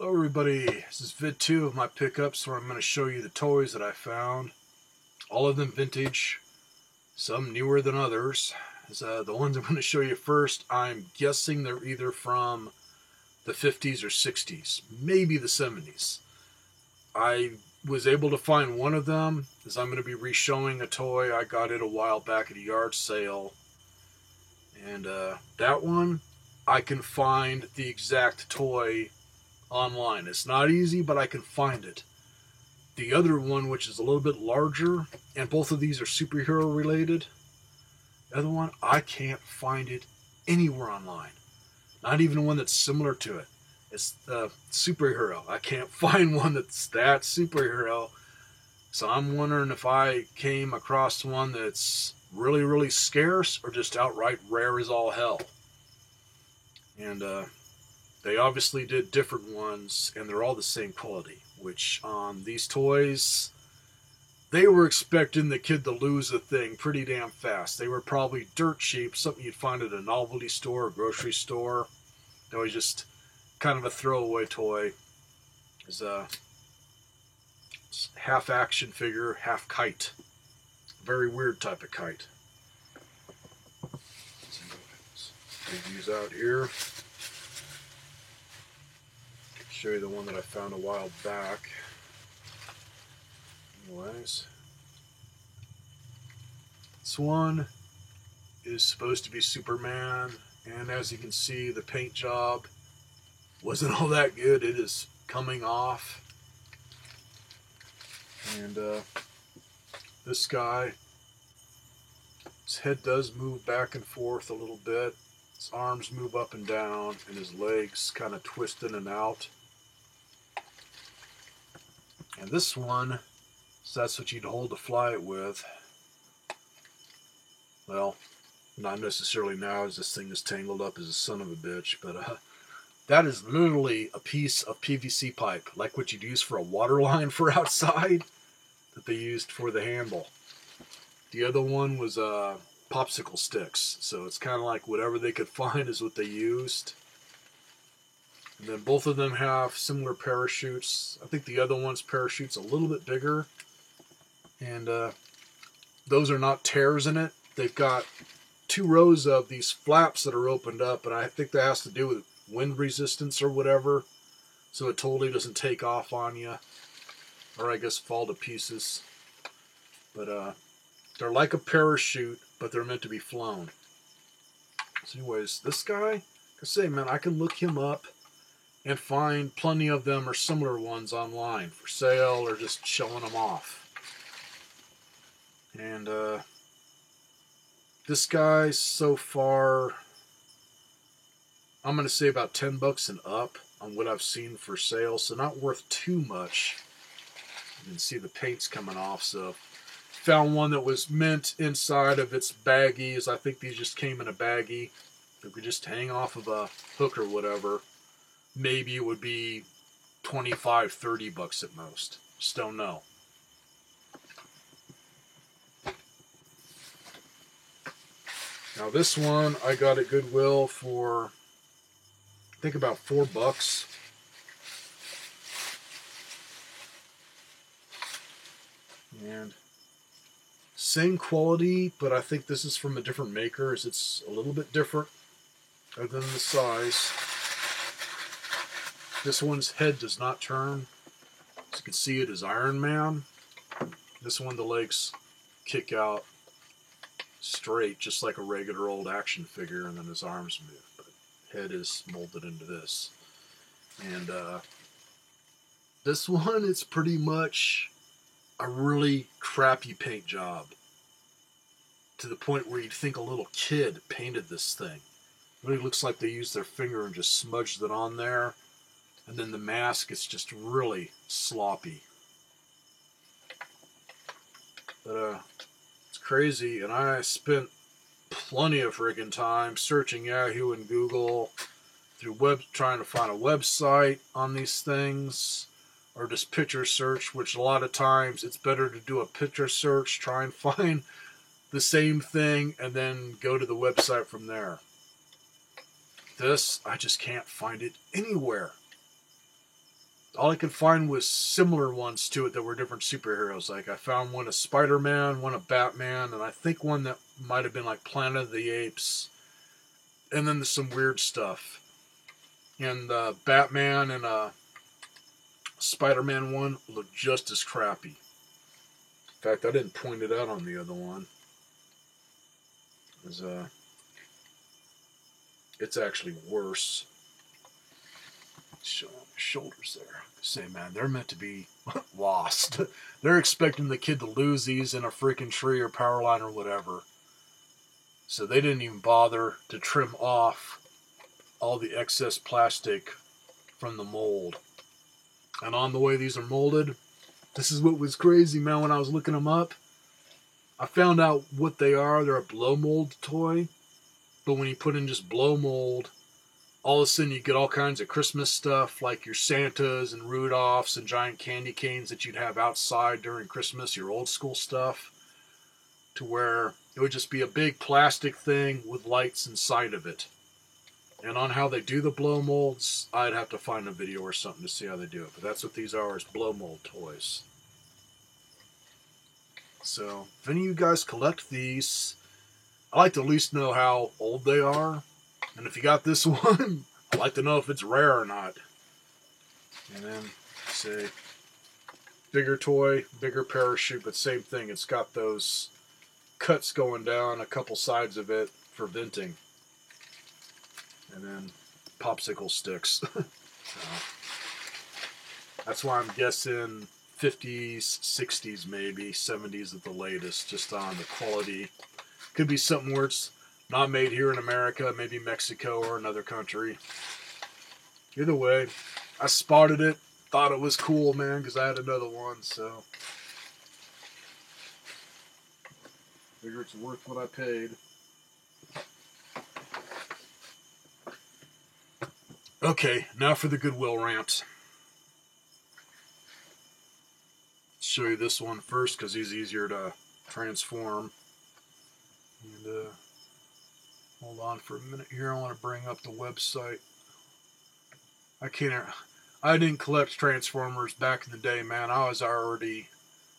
Hello everybody, this is vid 2 of my pickups where I'm going to show you the toys that I found. All of them vintage, some newer than others. The ones I'm going to show you first, I'm guessing they're either from the 50s or 60s, maybe the 70s. I was able to find one of them as I'm going to be re-showing a toy. I got it a while back at a yard sale. And that one, I can find the exact toy online. It's not easy, but I can find it. The other one, which is a little bit larger, and both of these are superhero related, the other one, I can't find it anywhere online. Not even one that's similar to it. It's the superhero. I can't find one that's that superhero. So I'm wondering if I came across one that's really, really scarce or just outright rare as all hell. And they obviously did different ones, and they're all the same quality, which on these toys, they were expecting the kid to lose the thing pretty damn fast. They were probably dirt cheap, something you'd find at a novelty store or grocery store. It was just kind of a throwaway toy. It's a half action figure, half kite. Very weird type of kite. Take these out here. Show you the one that I found a while back. Anyways, this one is supposed to be Superman, and as you can see, the paint job wasn't all that good. It is coming off. And this guy, his head does move back and forth a little bit. His arms move up and down, and his legs kind of twist in and out. And this one, so that's what you'd hold to fly it with. Well, not necessarily now, as this thing is tangled up as a son of a bitch, but that is literally a piece of PVC pipe, like what you'd use for a water line for outside, that they used for the handle. The other one was popsicle sticks, so it's kind of like whatever they could find is what they used. And then both of them have similar parachutes. I think the other one's parachute's a little bit bigger. And those are not tears in it. They've got 2 rows of these flaps that are opened up, and I think that has to do with wind resistance or whatever. So it totally doesn't take off on you. Or I guess fall to pieces. But they're like a parachute, but they're meant to be flown. So anyways, this guy, like I say, man, I can look him up and find plenty of them or similar ones online for sale or just showing them off. And this guy so far, I'm going to say about $10 and up on what I've seen for sale, so not worth too much. You can see the paint's coming off, so found one that was mint inside of its baggies. I think these just came in a baggie. If we just hang off of a hook or whatever, maybe it would be $25, $30 at most. Just don't know. Now this one I got at Goodwill for, I think, about $4. And same quality, but I think this is from a different maker, as it's a little bit different other than the size. This one's head does not turn. As you can see, it is Iron Man. This one, the legs kick out straight, just like a regular old action figure, and then his arms move. But head is molded into this. And this one, it's pretty much a really crappy paint job, to the point where you'd think a little kid painted this thing. It really looks like they used their finger and just smudged it on there. And then the mask is just really sloppy. But it's crazy, and I spent plenty of friggin' time searching Yahoo and Google through trying to find a website on these things, or just picture search, which a lot of times it's better to do a picture search, try and find the same thing, and then go to the website from there. This, I just can't find it anywhere. all I could find was similar ones to it that were different superheroes. Like I found one of Spider-Man, one of Batman, and I think one that might have been like Planet of the Apes. And then there's some weird stuff. And Batman and Spider-Man one looked just as crappy. In fact, I didn't point it out on the other one. It's actually worse. Show shoulders there. Say, man, they're meant to be lost. They're expecting the kid to lose these in a freaking tree or power line or whatever. So they didn't even bother to trim off all the excess plastic from the mold. And on the way these are molded, this is what was crazy, man, when I was looking them up. I found out what they are. They're a blow mold toy. But when you put in just blow mold, all of a sudden you get all kinds of Christmas stuff like your Santas and Rudolphs and giant candy canes that you'd have outside during Christmas, your old school stuff, to where it would just be a big plastic thing with lights inside of it. And on how they do the blow molds, I'd have to find a video or something to see how they do it. But that's what these are, is blow mold toys. So, if any of you guys collect these, I'd like to at least know how old they are. And if you got this one, I'd like to know if it's rare or not. And then, say, bigger toy, bigger parachute, but same thing. It's got those cuts going down a couple sides of it for venting. And then popsicle sticks. So, that's why I'm guessing 50s, 60s maybe, 70s at the latest, just on the quality. Could be something where it's not made here in America, maybe Mexico or another country. Either way, I spotted it, thought it was cool, man, because I had another one, so figure it's worth what I paid. Okay, now for the Goodwill rant. Show you this one first because he's easier to transform. And hold on for a minute here. I want to bring up the website. I didn't collect Transformers back in the day, man. I was already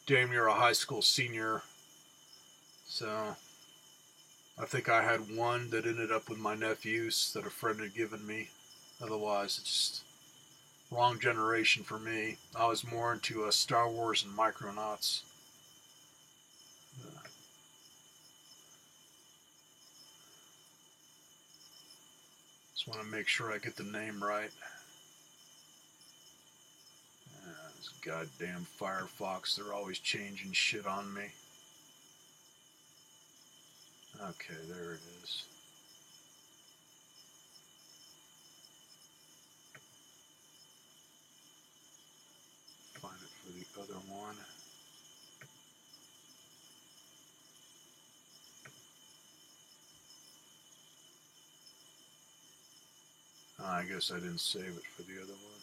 damn near a high school senior. So I think I had one that ended up with my nephews that a friend had given me. Otherwise, it's just wrong generation for me. I was more into Star Wars and Micronauts. Just want to make sure I get the name right. This goddamn Firefox, they're always changing shit on me. Okay, there it is. Find it for the other one. I guess I didn't save it for the other one.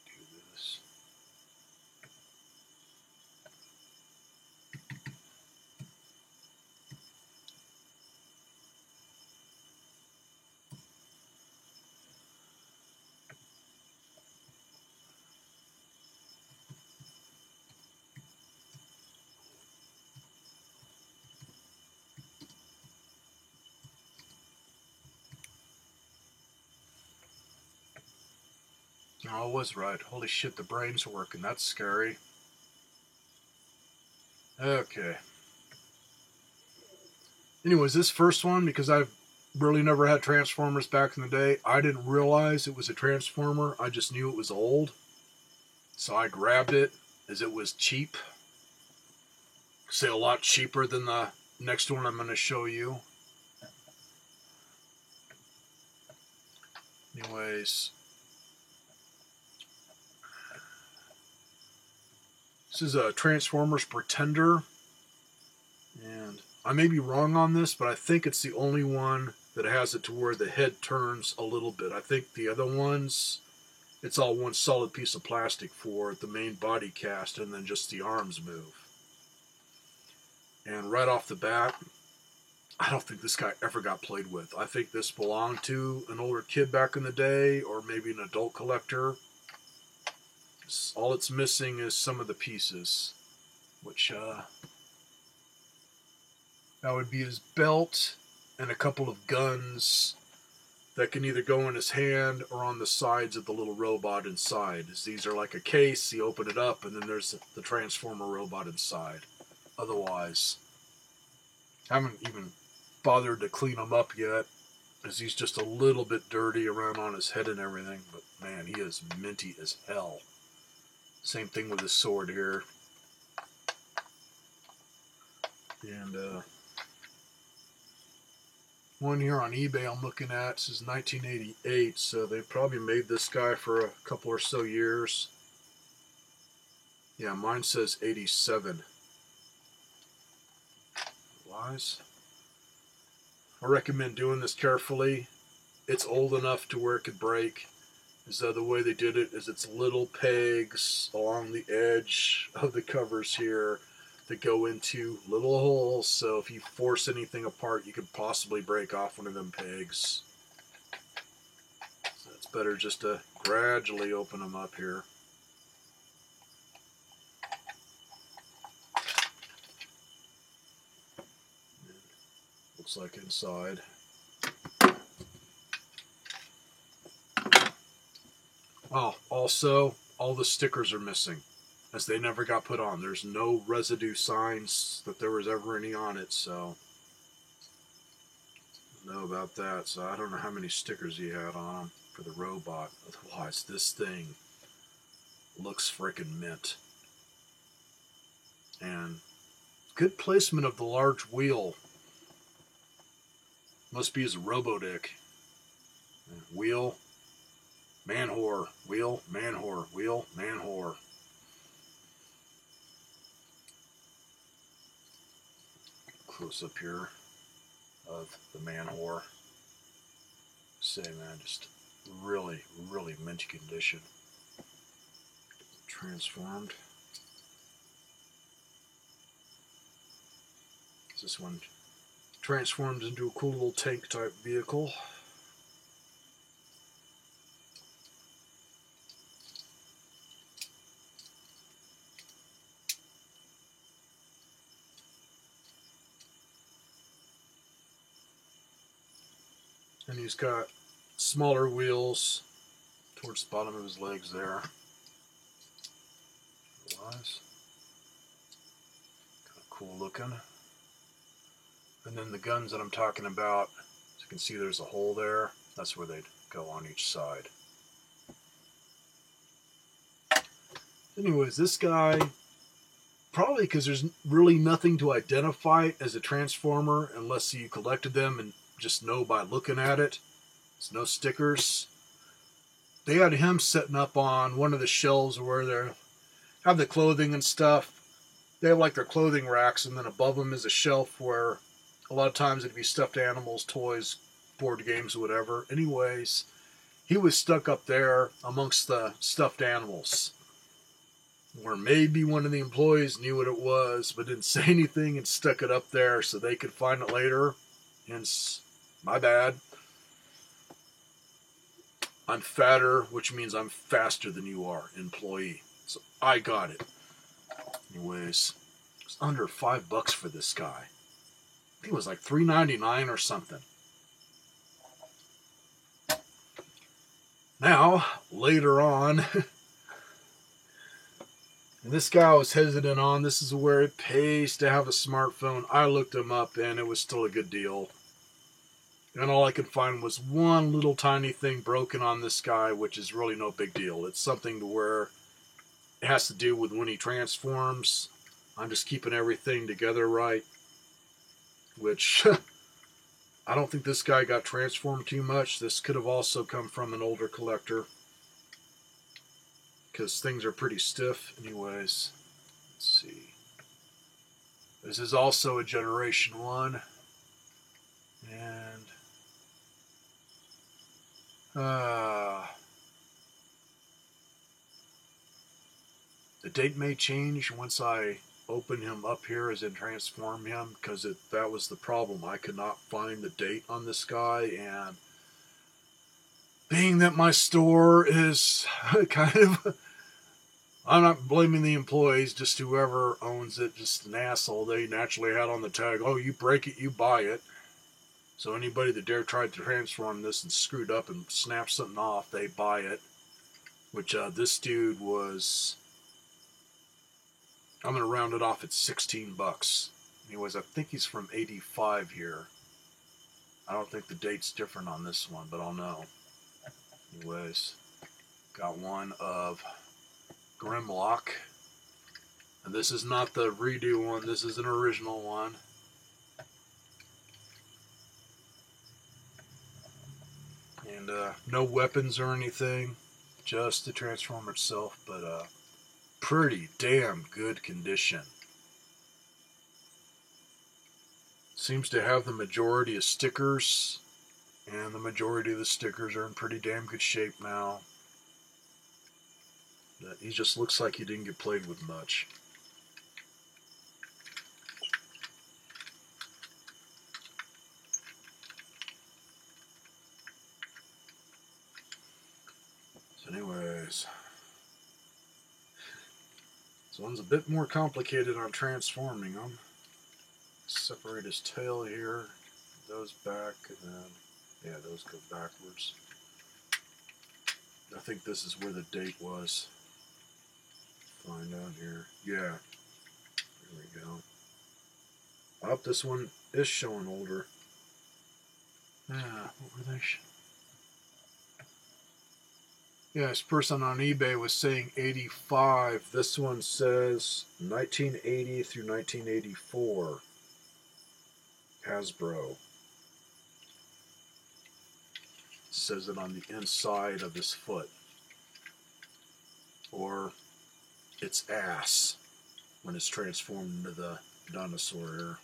Do this. Oh, I was right. Holy shit, the brain's working. That's scary. Okay. Anyways, this first one, because I've really never had Transformers back in the day, I didn't realize it was a Transformer. I just knew it was old. So I grabbed it as it was cheap. Say a lot cheaper than the next one I'm going to show you. Anyways, this is a Transformers Pretender, and I may be wrong on this, but I think it's the only one that has it to where the head turns a little bit. I think the other ones, it's all one solid piece of plastic for the main body cast, and then just the arms move. And right off the bat, I don't think this guy ever got played with. I think this belonged to an older kid back in the day, or maybe an adult collector. All it's missing is some of the pieces, which that would be his belt and a couple of guns that can either go in his hand or on the sides of the little robot inside. As these are like a case, you open it up, and then there's the Transformer robot inside. Otherwise, I haven't even bothered to clean him up yet, as he's just a little bit dirty around on his head and everything. But man, he is minty as hell. Same thing with his sword here. And one here on eBay I'm looking at says 1988, so they probably made this guy for a couple or so years. Yeah, mine says 87. Wise. I recommend doing this carefully. It's old enough to where it could break. The way they did it is it's little pegs along the edge of the covers here that go into little holes, so if you force anything apart, you could possibly break off one of them pegs. So it's better just to gradually open them up here. Looks like inside. Oh, also, all the stickers are missing, as they never got put on. There's no residue signs that there was ever any on it, so I don't know about that. So I don't know how many stickers he had on him for the robot. Otherwise, this thing looks freaking mint. And good placement of the large wheel. Must be his Robodick. Wheel, man-whore, wheel, man-whore, wheel, man-whore. Close up here of the man-whore. Say, man, just really, really minty condition. Transformed. This one transforms into a cool little tank type vehicle. And he's got smaller wheels towards the bottom of his legs there. Otherwise, kind of cool looking. And then the guns that I'm talking about, as you can see there's a hole there. That's where they'd go on each side. Anyways, this guy, probably because there's really nothing to identify it as a Transformer unless you collected them and just know by looking at it. There's no stickers. They had him setting up on one of the shelves where they have the clothing and stuff. They have like their clothing racks, and then above them is a shelf where a lot of times it'd be stuffed animals, toys, board games, whatever. Anyways, he was stuck up there amongst the stuffed animals, where maybe one of the employees knew what it was but didn't say anything and stuck it up there so they could find it later. Hence, my bad. I'm fatter, which means I'm faster than you are, employee. So I got it. Anyways, it's under $5 for this guy. I think it was like $3.99 or something. Now, later on, and this guy I was hesitant on. This is where it pays to have a smartphone. I looked him up, and it was still a good deal. And all I could find was one little tiny thing broken on this guy, which is really no big deal. It's something to where it has to do with when he transforms. I'm just keeping everything together right, which I don't think this guy got transformed too much. This could have also come from an older collector, because things are pretty stiff. Anyways, let's see. This is also a Generation 1. And the date may change once I open him up here, as in transform him, because that was the problem. I could not find the date on this guy, and being that my store is kind of, I'm not blaming the employees, just whoever owns it, just an asshole. They naturally had on the tag, oh, you break it, you buy it. So anybody that dare tried to transform this and screwed up and snapped something off, they buy it. Which this dude was, I'm going to round it off at 16 bucks. Anyways, I think he's from 85 here. I don't think the date's different on this one, but I'll know. Anyways, got one of Grimlock. And this is not the redo one, this is an original one. And no weapons or anything, just the Transformer itself, but pretty damn good condition. Seems to have the majority of stickers, and the majority of the stickers are in pretty damn good shape now. But he just looks like he didn't get played with much. So anyways, this one's a bit more complicated on transforming him. Separate his tail here, those back, and then, yeah, those go backwards. I think this is where the date was. Find out here. Yeah, there we go. Oh, this one is showing older. Yeah, what were they? Yeah, this person on eBay was saying 85. This one says 1980 through 1984. Hasbro. It says it on the inside of his foot. Or its ass when it's transformed into the dinosaur here.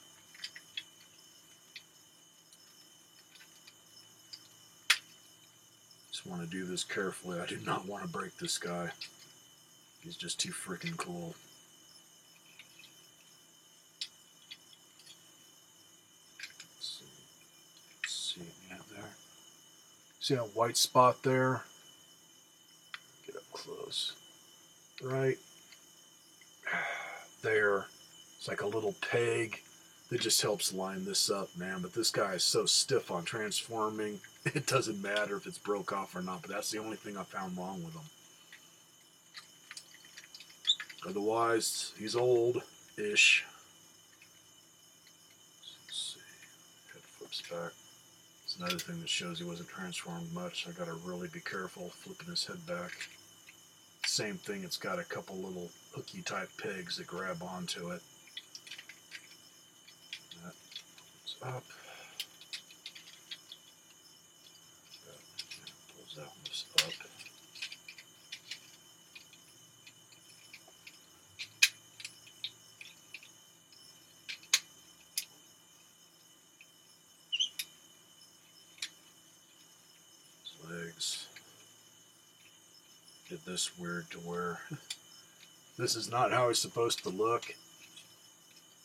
Just want to do this carefully. I do not want to break this guy. He's just too freaking cool. Let's see, yeah, there. See that white spot there? Get up close. Right there. It's like a little peg that just helps line this up, man. But this guy is so stiff on transforming, it doesn't matter if it's broke off or not. But that's the only thing I found wrong with him. Otherwise, he's old-ish. Let's see. Head flips back. It's another thing that shows he wasn't transformed much. I gotta really be careful flipping his head back. Same thing, it's got a couple little hooky type pegs that grab onto it. That opens up. That pulls that one up. Legs. Get this weird to where this is not how he's supposed to look.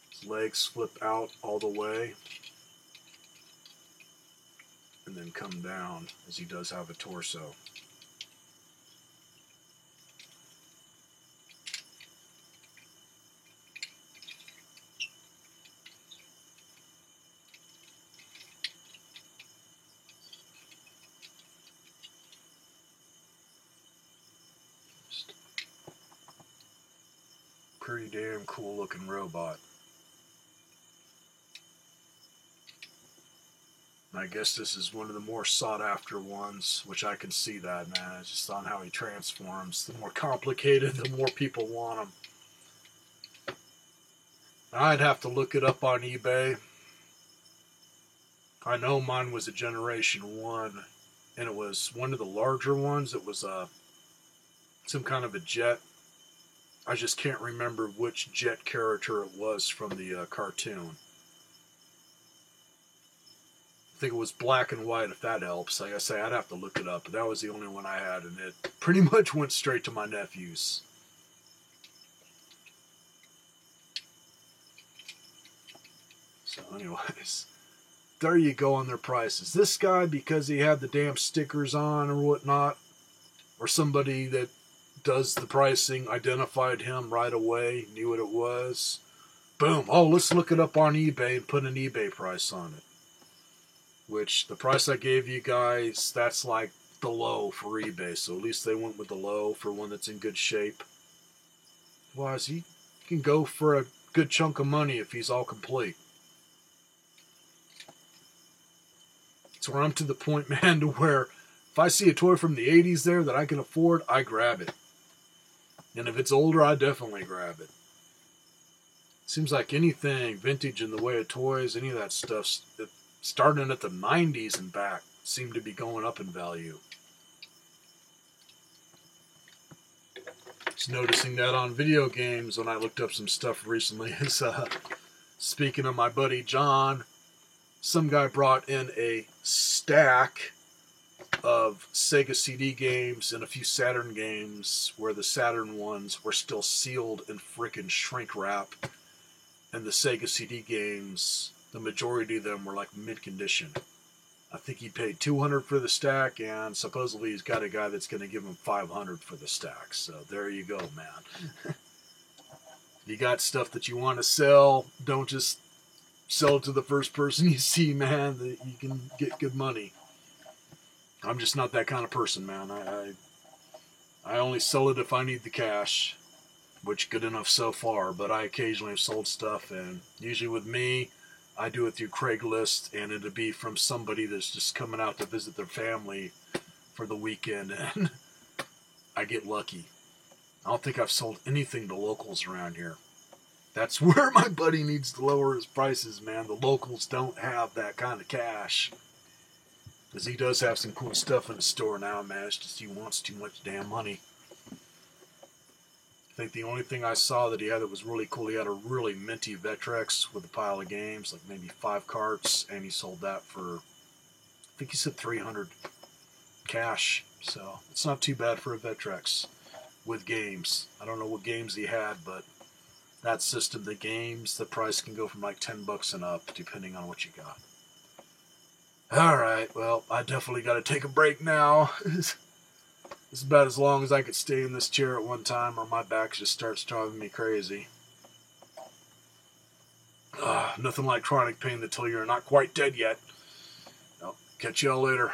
His legs flip out all the way and then come down, as he does have a torso. Pretty damn cool looking robot. And I guess this is one of the more sought after ones, which I can see that, man. It's just on how he transforms. The more complicated, the more people want him. I'd have to look it up on eBay. I know mine was a Generation 1, and it was one of the larger ones. It was some kind of a jet. I just can't remember which jet character it was from the cartoon. I think it was black and white, if that helps. Like I say, I'd have to look it up, but that was the only one I had, and it pretty much went straight to my nephews. anyways, there you go on their prices. This guy, because he had the damn stickers on or whatnot, or somebody that does the pricing identified him right away, knew what it was. Boom. Oh, let's look it up on eBay and put an eBay price on it. Which, the price I gave you guys, that's like the low for eBay. So at least they went with the low for one that's in good shape. Otherwise, he can go for a good chunk of money if he's all complete. So I'm to the point, man, to where if I see a toy from the 80s there that I can afford, I grab it. And if it's older, I definitely grab it. Seems like anything vintage in the way of toys, any of that stuff, starting at the 90s and back, seem to be going up in value. Just noticing that on video games when I looked up some stuff recently. Is speaking of my buddy John, some guy brought in a stack of Sega CD games and a few Saturn games where the Saturn ones were still sealed in frickin' shrink wrap, and the Sega CD games, the majority of them were like mid-condition. I think he paid $200 for the stack, and supposedly he's got a guy that's going to give him $500 for the stack. So there you go, man. You got stuff that you want to sell, don't just sell it to the first person you see, man, that you can get good money. I'm just not that kind of person, man. I only sell it if I need the cash, which good enough so far, but I occasionally have sold stuff, and usually with me, I do it through Craigslist, and it'll be from somebody that's just coming out to visit their family for the weekend, and I get lucky. I don't think I've sold anything to locals around here. That's where my buddy needs to lower his prices, man. The locals don't have that kind of cash. Because he does have some cool stuff in the store now, man. It's just he wants too much damn money. I think the only thing I saw that he had that was really cool, he had a really minty Vectrex with a pile of games, like maybe 5 carts, and he sold that for, I think he said $300 cash. So it's not too bad for a Vectrex with games. I don't know what games he had, but that system, the games, the price can go from like $10 and up, depending on what you got. Alright, well, I definitely got to take a break now. It's about as long as I could stay in this chair at one time, or my back just starts driving me crazy. Nothing like chronic pain to tell you're not quite dead yet. I'll catch y'all later.